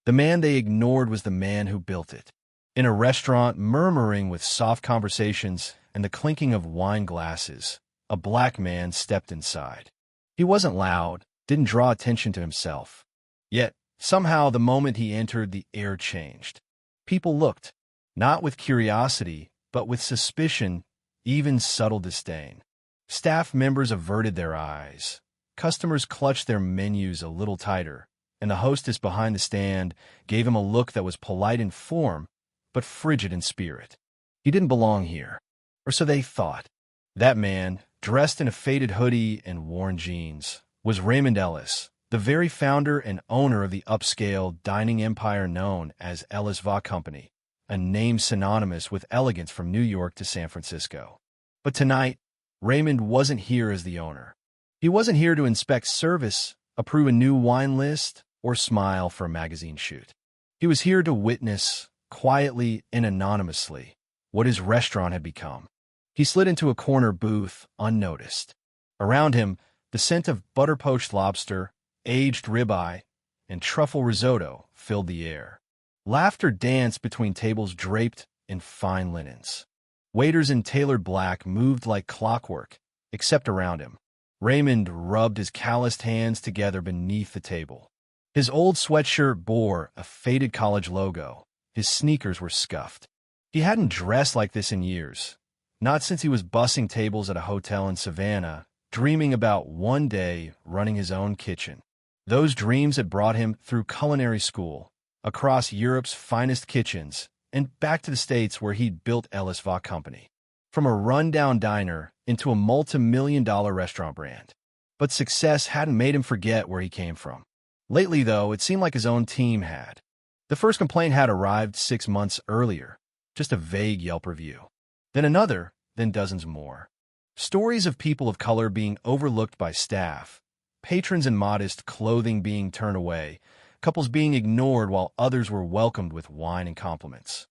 The man they ignored was the man who built it. In a restaurant, murmuring with soft conversations and the clinking of wine glasses, a black man stepped inside. He wasn't loud, didn't draw attention to himself. Yet, somehow, the moment he entered, the air changed. People looked, not with curiosity, but with suspicion, even subtle disdain. Staff members averted their eyes. Customers clutched their menus a little tighter, and the hostess behind the stand gave him a look that was polite in form, but frigid in spirit. He didn't belong here, or so they thought. That man, dressed in a faded hoodie and worn jeans, was Raymond Ellis, the very founder and owner of the upscale dining empire known as Ellis Va Company, a name synonymous with elegance from New York to San Francisco. But tonight, Raymond wasn't here as the owner. He wasn't here to inspect service, approve a new wine list, or smile for a magazine shoot. He was here to witness, quietly and anonymously, what his restaurant had become. He slid into a corner booth unnoticed. Around him, the scent of butter-poached lobster, aged ribeye, and truffle risotto filled the air. Laughter danced between tables draped in fine linens. Waiters in tailored black moved like clockwork, except around him. Raymond rubbed his calloused hands together beneath the table. His old sweatshirt bore a faded college logo. His sneakers were scuffed. He hadn't dressed like this in years, not since he was bussing tables at a hotel in Savannah, dreaming about one day running his own kitchen. Those dreams had brought him through culinary school, across Europe's finest kitchens, and back to the States where he'd built Ellis Va Company. From a rundown diner into a multi-million-dollar restaurant brand. But success hadn't made him forget where he came from. Lately, though, it seemed like his own team had. The first complaint had arrived 6 months earlier, just a vague Yelp review. Then another, then dozens more. Stories of people of color being overlooked by staff, patrons in modest clothing being turned away, couples being ignored while others were welcomed with wine and compliments.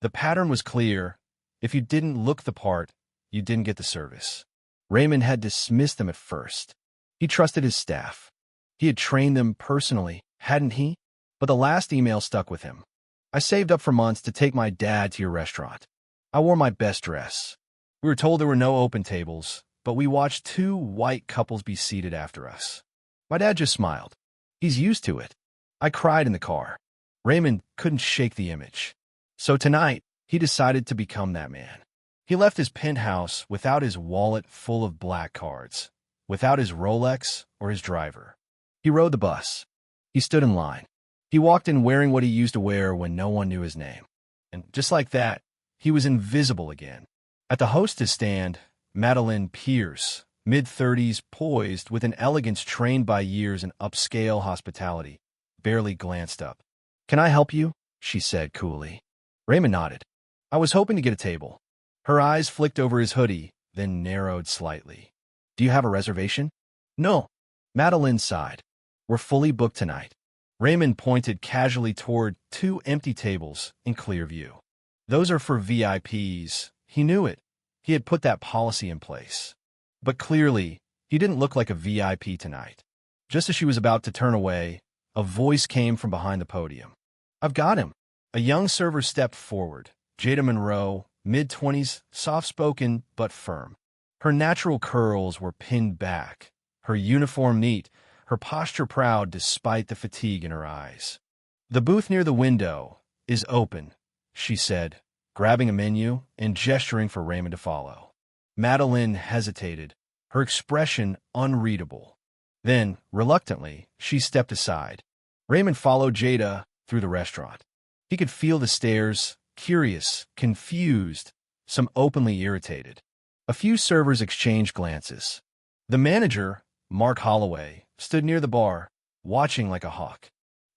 The pattern was clear. If you didn't look the part, you didn't get the service. Raymond had dismissed them at first. He trusted his staff. He had trained them personally, hadn't he? But the last email stuck with him. I saved up for months to take my dad to your restaurant. I wore my best dress. We were told there were no open tables, but we watched 2 white couples be seated after us. My dad just smiled. He's used to it. I cried in the car. Raymond couldn't shake the image. So tonight, he decided to become that man. He left his penthouse without his wallet full of black cards, without his Rolex or his driver. He rode the bus. He stood in line. He walked in wearing what he used to wear when no one knew his name. And just like that, he was invisible again. At the hostess stand, Madeline Pierce, mid-30s, poised with an elegance trained by years in upscale hospitality, barely glanced up. "Can I help you?" she said coolly. Raymond nodded. "I was hoping to get a table." Her eyes flicked over his hoodie, then narrowed slightly. "Do you have a reservation?" "No." Madeline sighed. "We're fully booked tonight." Raymond pointed casually toward 2 empty tables in clear view. "Those are for VIPs." He knew it. He had put that policy in place. But clearly, he didn't look like a VIP tonight. Just as she was about to turn away, a voice came from behind the podium. "I've got him." A young server stepped forward. Jada Monroe, mid-20s, soft-spoken but firm. Her natural curls were pinned back, her uniform neat, her posture proud despite the fatigue in her eyes. "The booth near the window is open," she said, grabbing a menu and gesturing for Raymond to follow. Madeline hesitated, her expression unreadable. Then, reluctantly, she stepped aside. Raymond followed Jada through the restaurant. He could feel the stares, curious, confused, some openly irritated. A few servers exchanged glances. The manager, Mark Holloway, stood near the bar, watching like a hawk.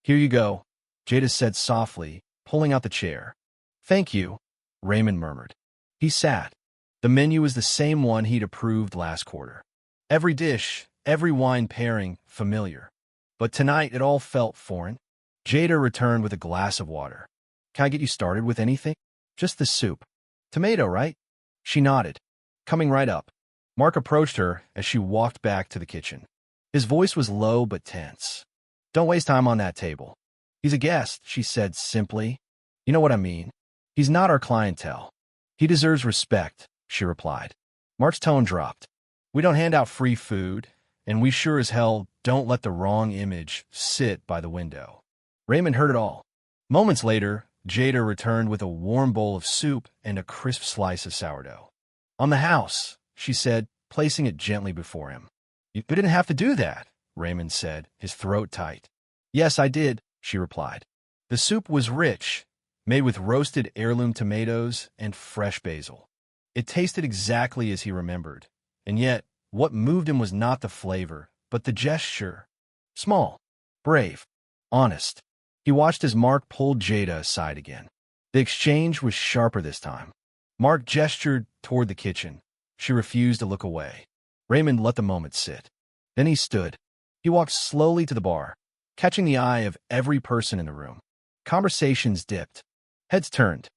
"Here you go," Jada said softly, pulling out the chair. "Thank you," Raymond murmured. He sat. The menu was the same one he'd approved last quarter. Every dish, every wine pairing, familiar. But tonight it all felt foreign. Jada returned with a glass of water. "Can I get you started with anything?" "Just the soup." "Tomato, right?" She nodded. "Coming right up." Mark approached her as she walked back to the kitchen. His voice was low but tense. "Don't waste time on that table." He's a guest, she said simply. You know what I mean. He's not our clientele. He deserves respect, she replied. Mark's tone dropped. We don't hand out free food, and we sure as hell don't let the wrong image sit by the window. Raymond heard it all. Moments later, Jada returned with a warm bowl of soup and a crisp slice of sourdough. On the house, she said, placing it gently before him. You didn't have to do that, Raymond said, his throat tight. Yes, I did, she replied. The soup was rich, made with roasted heirloom tomatoes and fresh basil. It tasted exactly as he remembered, and yet what moved him was not the flavor, but the gesture. Small, brave, honest. He watched as Mark pulled Jada aside again. The exchange was sharper this time. Mark gestured toward the kitchen. She refused to look away. Raymond let the moment sit. Then he stood. He walked slowly to the bar, catching the eye of every person in the room. Conversations dipped. Heads turned.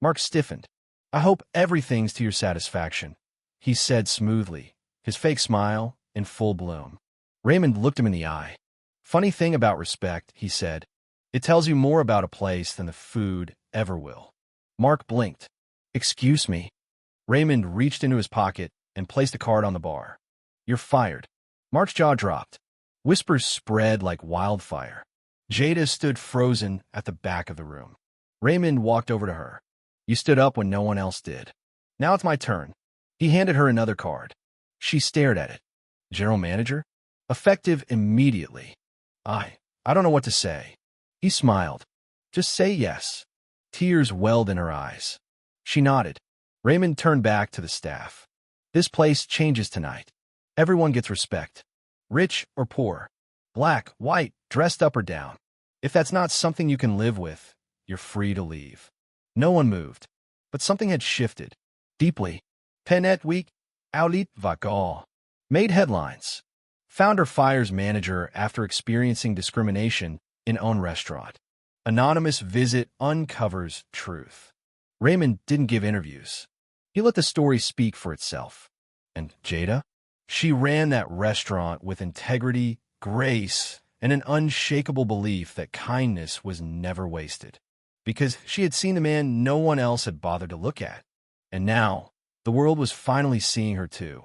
Mark stiffened. I hope everything's to your satisfaction, he said smoothly, his fake smile in full bloom. Raymond looked him in the eye. Funny thing about respect, he said. It tells you more about a place than the food ever will. Mark blinked. Excuse me. Raymond reached into his pocket and placed a card on the bar. You're fired. Mark's jaw dropped. Whispers spread like wildfire. Jada stood frozen at the back of the room. Raymond walked over to her. You stood up when no one else did. Now it's my turn. He handed her another card. She stared at it. General manager? Effective immediately. I don't know what to say. He smiled. Just say yes. Tears welled in her eyes. She nodded. Raymond turned back to the staff. This place changes tonight. Everyone gets respect. Rich or poor. Black, white, dressed up or down. If that's not something you can live with, you're free to leave. No one moved. But something had shifted. Deeply. Penet week, Aulit Vagal. Made headlines. Founder fires manager after experiencing discrimination in own restaurant. Anonymous visit uncovers truth. Raymond didn't give interviews. He let the story speak for itself. And Jada? She ran that restaurant with integrity, grace, and an unshakable belief that kindness was never wasted. Because she had seen the man no one else had bothered to look at. And now, the world was finally seeing her too.